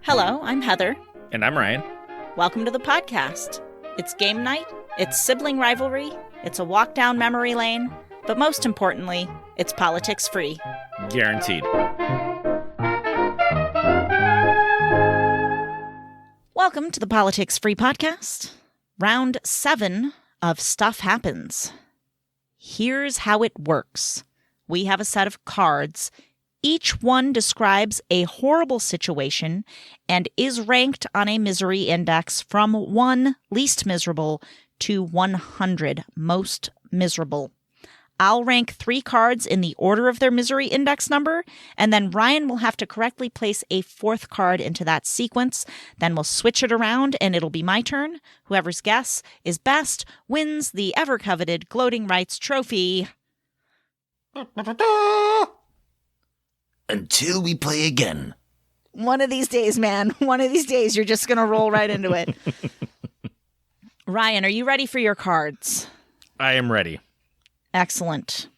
Hello, I'm Heather. And I'm Ryan. Welcome to the podcast. It's game night, it's sibling rivalry, it's a walk down memory lane, but most importantly, it's politics free. Guaranteed. Welcome to the Politics Free Podcast. Round 7 of Stuff Happens. Here's how it works. We have a set of cards. Each one describes a horrible situation and is ranked on a misery index from 1, least miserable, to 100, most miserable. I'll rank 3 cards in the order of their misery index number, and then Ryan will have to correctly place a 4th card into that sequence. Then we'll switch it around, and it'll be my turn. Whoever's guess is best wins the ever-coveted Gloating Rights Trophy. Until we play again. One of these days, man. One of these days, you're just going to roll right into it. Ryan, are you ready for your cards? I am ready. Excellent.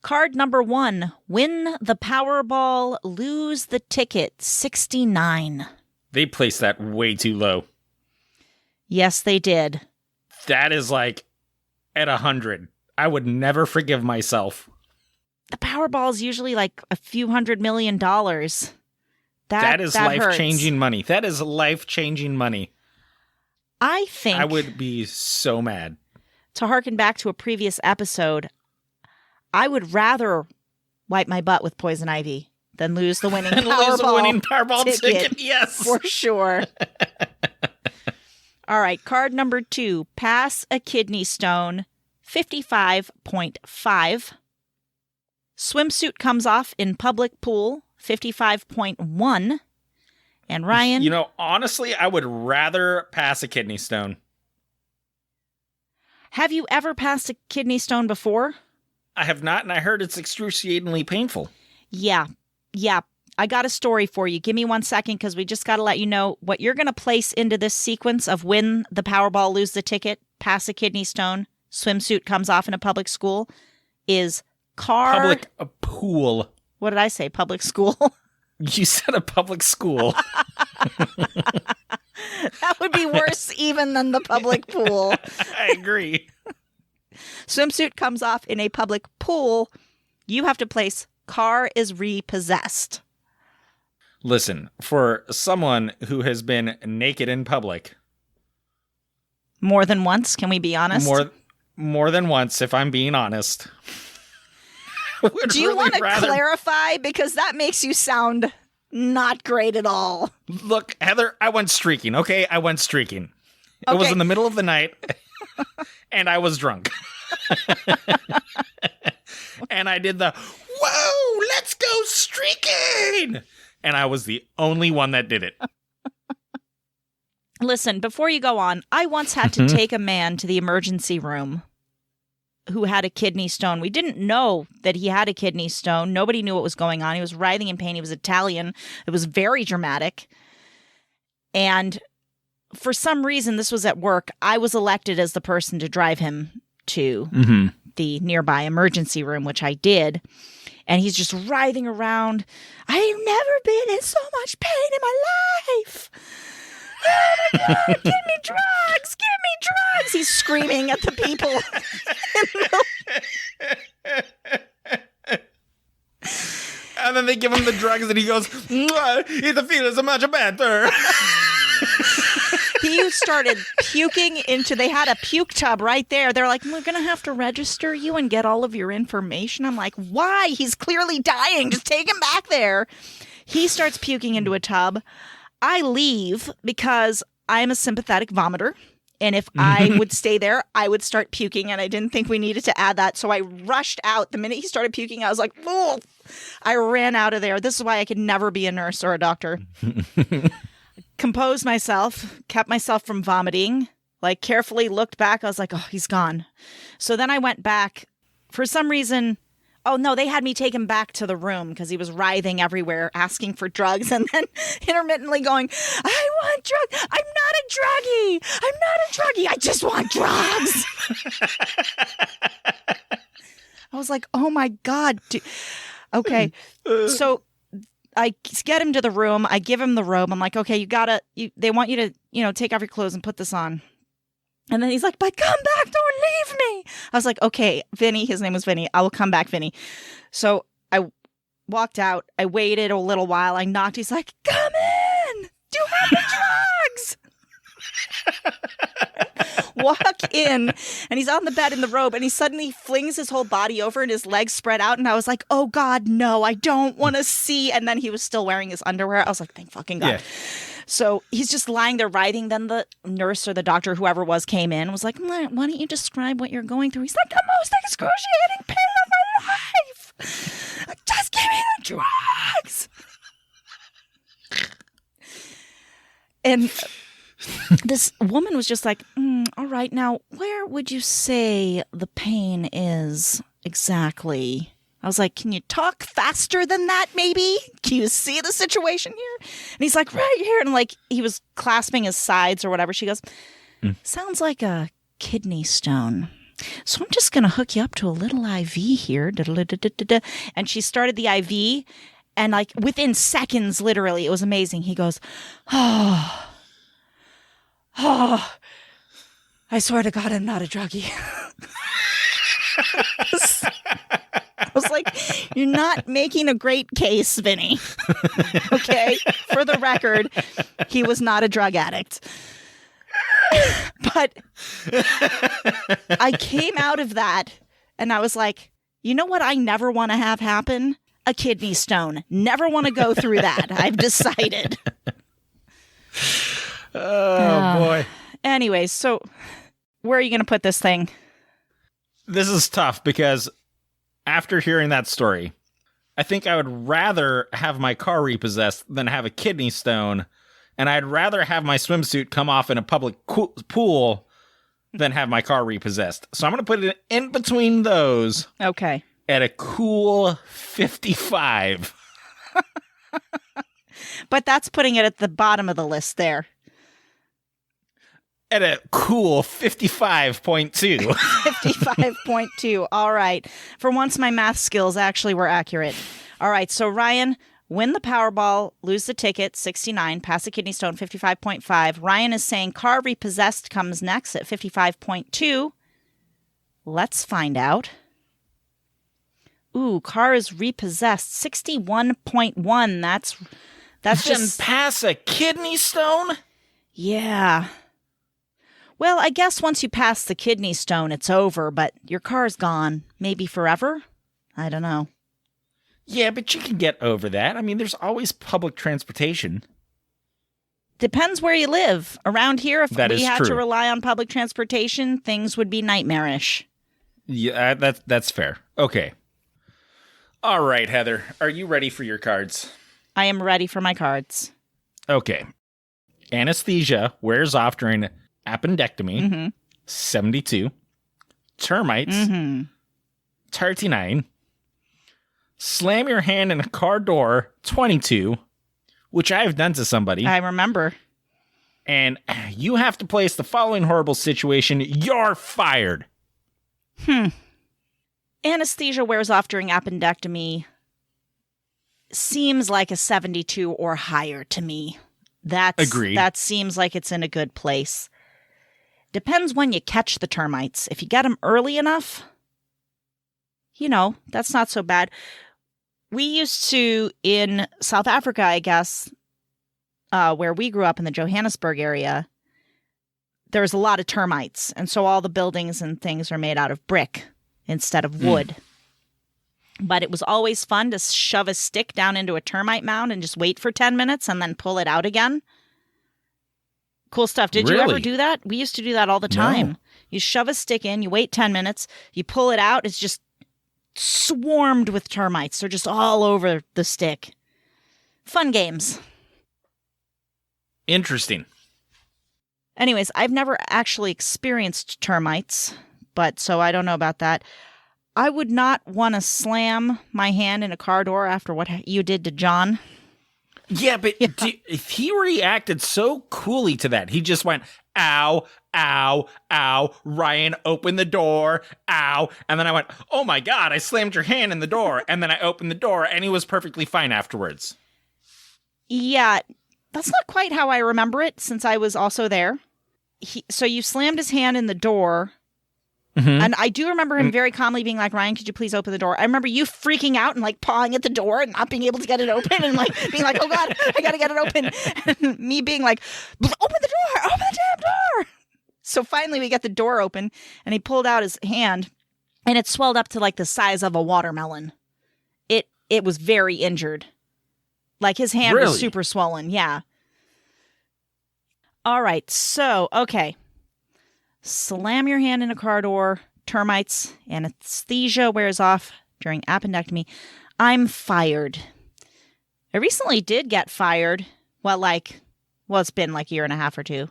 Card number 1, win the Powerball, lose the ticket, 69. They placed that way too low. Yes, they did. That is like at 100. I would never forgive myself. The Powerball is usually like a few $100 million. That is life-changing money. That is life-changing money. I think I would be so mad. To harken back to a previous episode, I would rather wipe my butt with poison ivy than lose the winning Powerball ticket. Yes. For sure. All right, card number 2, pass a kidney stone, 55.5. Swimsuit comes off in public pool, 55.1. And Ryan? You know, honestly, I would rather pass a kidney stone. Have you ever passed a kidney stone before? I have not, and I heard it's excruciatingly painful. Yeah. I got a story for you. Give me 1 second, because we just got to let you know what you're going to place into this sequence of win the Powerball, lose the ticket, pass a kidney stone, swimsuit comes off in a public school is Public pool. What did I say? Public school? You said a public school. That would be worse even than the public pool. I agree. Swimsuit comes off in a public pool. You have to place car is repossessed. Listen, for someone who has been naked in public. More than once, can we be honest? More than once, if I'm being honest. Do you want to clarify? Because that makes you sound not great at all. Look, Heather, I went streaking, okay? I went streaking. It was in the middle of the night, and I was drunk. And I did the, whoa, let's go streaking! And I was the only one that did it. Listen, before you go on, I once had to take a man to the emergency room who had a kidney stone. We didn't know that he had a kidney stone. Nobody knew what was going on. He was writhing in pain. He was Italian. It was very dramatic. And for some reason, this was at work, I was elected as the person to drive him to the nearby emergency room, which I did. And he's just writhing around. I've never been in so much pain in my life. Oh my God, give me drugs! Give me drugs! He's screaming at the people. And then they give him the drugs and he goes, it feels much better. He started puking they had a puke tub right there. They're like, we're going to have to register you and get all of your information. I'm like, why? He's clearly dying. Just take him back there. He starts puking into a tub. I leave because I'm a sympathetic vomiter. And if I would stay there, I would start puking. And I didn't think we needed to add that. So I rushed out. The minute he started puking, I was like, oh, I ran out of there. This is why I could never be a nurse or a doctor. Composed myself, kept myself from vomiting, like carefully looked back. I was like, oh, he's gone. So then I went back. For some reason, oh no, they had me take him back to the room because he was writhing everywhere, asking for drugs, and then intermittently going, I want drugs. I'm not a druggie. I just want drugs. I was like, oh my God. Okay. So I get him to the room. I give him the robe. I'm like, okay, they want you to, take off your clothes and put this on. And then he's like, but come back, don't leave me. I was like, okay, Vinnie, his name was Vinnie. I will come back, Vinnie. So I walked out. I waited a little while. I knocked. He's like, come in. Do you have the drugs? Walk in, and he's on the bed in the robe, and he suddenly flings his whole body over and his legs spread out, and I was like, oh God, no, I don't want to see. And then he was still wearing his underwear. I was like, thank fucking God. Yeah. So he's just lying there writhing. Then the nurse or the doctor, whoever it was, came in, was like, why don't you describe what you're going through? He's like, the most excruciating pain of my life. Just give me the drugs. And this woman was just like, all right, now, where would you say the pain is exactly? I was like, can you talk faster than that, maybe? Can you see the situation here? And he's like, right here. And like, he was clasping his sides or whatever. She goes, sounds like a kidney stone. So I'm just going to hook you up to a little IV here. And she started the IV. And like within seconds, literally, it was amazing. He goes, oh, I swear to God, I'm not a druggie. I was like, you're not making a great case, Vinnie. Okay? For the record, he was not a drug addict. But I came out of that and I was like, you know what I never want to have happen? A kidney stone. Never want to go through that. I've decided. Oh, boy. Anyways, so where are you going to put this thing? This is tough because after hearing that story, I think I would rather have my car repossessed than have a kidney stone. And I'd rather have my swimsuit come off in a public pool than have my car repossessed. So I'm going to put it in between those. Okay. At a cool 55. But that's putting it at the bottom of the list there. At a cool 55.2. 55.2. All right. For once, my math skills actually were accurate. All right. So, Ryan, win the Powerball, lose the ticket, 69, pass a kidney stone, 55.5. Ryan is saying car repossessed comes next at 55.2. Let's find out. Ooh, car is repossessed, 61.1. That's just pass a kidney stone? Yeah. Well, I guess once you pass the kidney stone, it's over, but your car's gone. Maybe forever? I don't know. Yeah, but you can get over that. I mean, there's always public transportation. Depends where you live. Around here, if we had true. To rely on public transportation, things would be nightmarish. Yeah, that's fair. Okay. All right, Heather. Are you ready for your cards? I am ready for my cards. Okay. Anesthesia wears off during appendectomy, 72. Termites, 39. Slam your hand in a car door, 22, which I have done to somebody. I remember. And you have to place the following horrible situation. You're fired. Anesthesia wears off during appendectomy seems like a 72 or higher to me. Agreed. That seems like it's in a good place. Depends when you catch the termites. If you get them early enough, that's not so bad. We used to, in South Africa, I guess, where we grew up in the Johannesburg area, there's a lot of termites. And so all the buildings and things are made out of brick instead of wood. But it was always fun to shove a stick down into a termite mound and just wait for 10 minutes and then pull it out again. Cool stuff. Did you ever do that? We used to do that all the time. No. You shove a stick in, you wait 10 minutes, you pull it out, it's just swarmed with termites. They're just all over the stick. Fun games. Interesting. Anyways, I've never actually experienced termites, but so I don't know about that. I would not want to slam my hand in a car door after what you did to John. Yeah, but he reacted so coolly to that. He just went, ow, ow, ow, Ryan, open the door, ow. And then I went, oh my God, I slammed your hand in the door. And then I opened the door and he was perfectly fine afterwards. Yeah, that's not quite how I remember it since I was also there. So you slammed his hand in the door. Mhm. And I do remember him very calmly being like, Ryan, could you please open the door? I remember you freaking out and like pawing at the door and not being able to get it open and like being like, oh God, I got to get it open. And me being like, open the damn door. So finally we get the door open and he pulled out his hand and it swelled up to like the size of a watermelon. It was very injured. Like his hand was super swollen. Yeah. All right. So, okay. Slam your hand in a car door, termites, anesthesia wears off during appendectomy. I'm fired. I recently did get fired. It's been like a year and a half or two.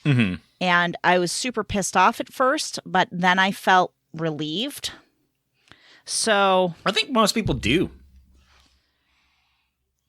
Mm-hmm. And I was super pissed off at first, but then I felt relieved. So I think most people do.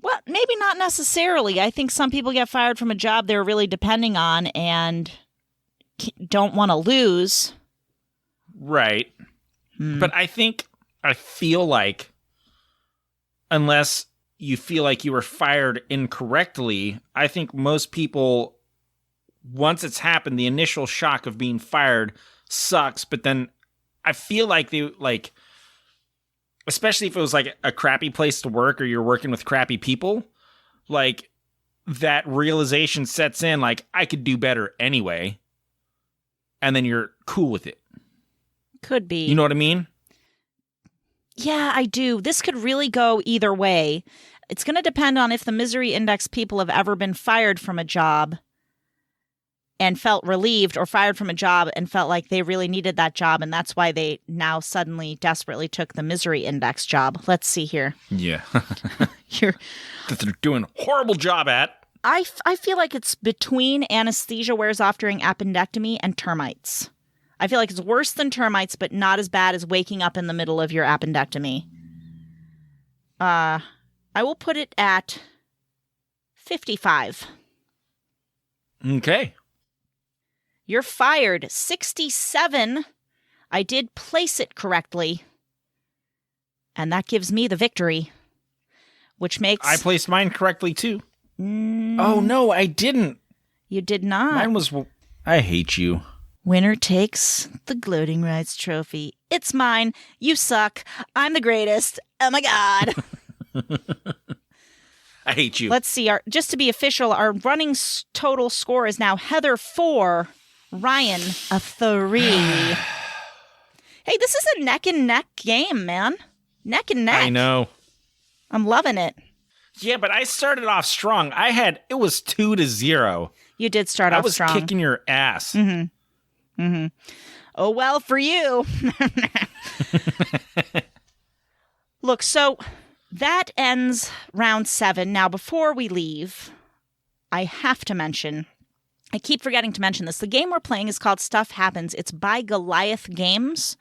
Well, maybe not necessarily. I think some people get fired from a job they're really depending on and don't want to lose. Right. But I feel like unless you feel like you were fired incorrectly, I think most people, once it's happened, the initial shock of being fired sucks. But then I feel like especially if it was like a crappy place to work or you're working with crappy people, like that realization sets in, like I could do better anyway. And then you're cool with it. Could be. You know what I mean? Yeah, I do. This could really go either way. It's going to depend on if the misery index people have ever been fired from a job and felt relieved, or fired from a job and felt like they really needed that job, and that's why they now suddenly desperately took the misery index job. Let's see here. Yeah. That they're doing a horrible job at. I feel like it's between anesthesia wears off during appendectomy and termites. I feel like it's worse than termites, but not as bad as waking up in the middle of your appendectomy. I will put it at 55. Okay. You're fired. 67. I did place it correctly. And that gives me the victory. Which makes... I placed mine correctly, too. Oh, no, I didn't. You did not. Mine was... I hate you. Winner takes the gloating rights trophy. It's mine. You suck. I'm the greatest. Oh, my God. I hate you. Let's see. Just to be official, our running total score is now Heather 4, Ryan a 3. Hey, this is a neck and neck game, man. Neck and neck. I know. I'm loving it. Yeah, but I started off strong. It was 2-0. You did start off strong. I was kicking your ass. Mm-hmm. Mm-hmm. Oh, well, for you. Look, so that ends round 7. Now, before we leave, I have to mention, I keep forgetting to mention this. The game we're playing is called Stuff Happens. It's by Goliath Games.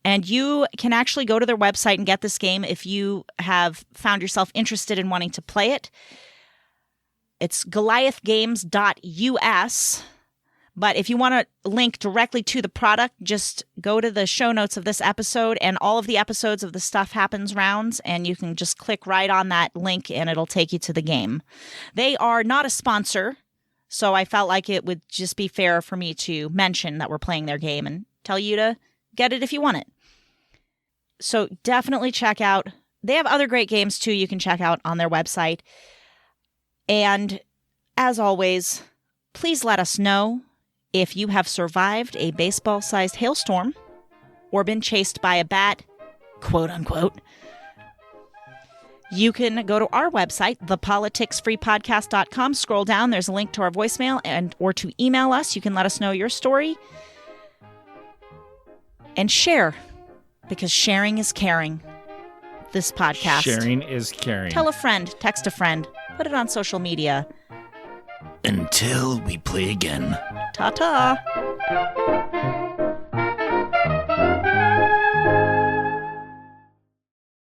And you can actually go to their website and get this game if you have found yourself interested in wanting to play it. It's goliathgames.us. But if you want to link directly to the product, just go to the show notes of this episode and all of the episodes of the Stuff Happens rounds, and you can just click right on that link and it'll take you to the game. They are not a sponsor, so I felt like it would just be fair for me to mention that we're playing their game and tell you to get it if you want it. So definitely check out. They have other great games too you can check out on their website. And as always, please let us know if you have survived a baseball-sized hailstorm or been chased by a bat, quote unquote. You can go to our website, thepoliticsfreepodcast.com. Scroll down. There's a link to our voicemail or to email us. You can let us know your story. And share, because sharing is caring. This podcast. Sharing is caring. Tell a friend, text a friend, put it on social media. Until we play again. Ta-ta.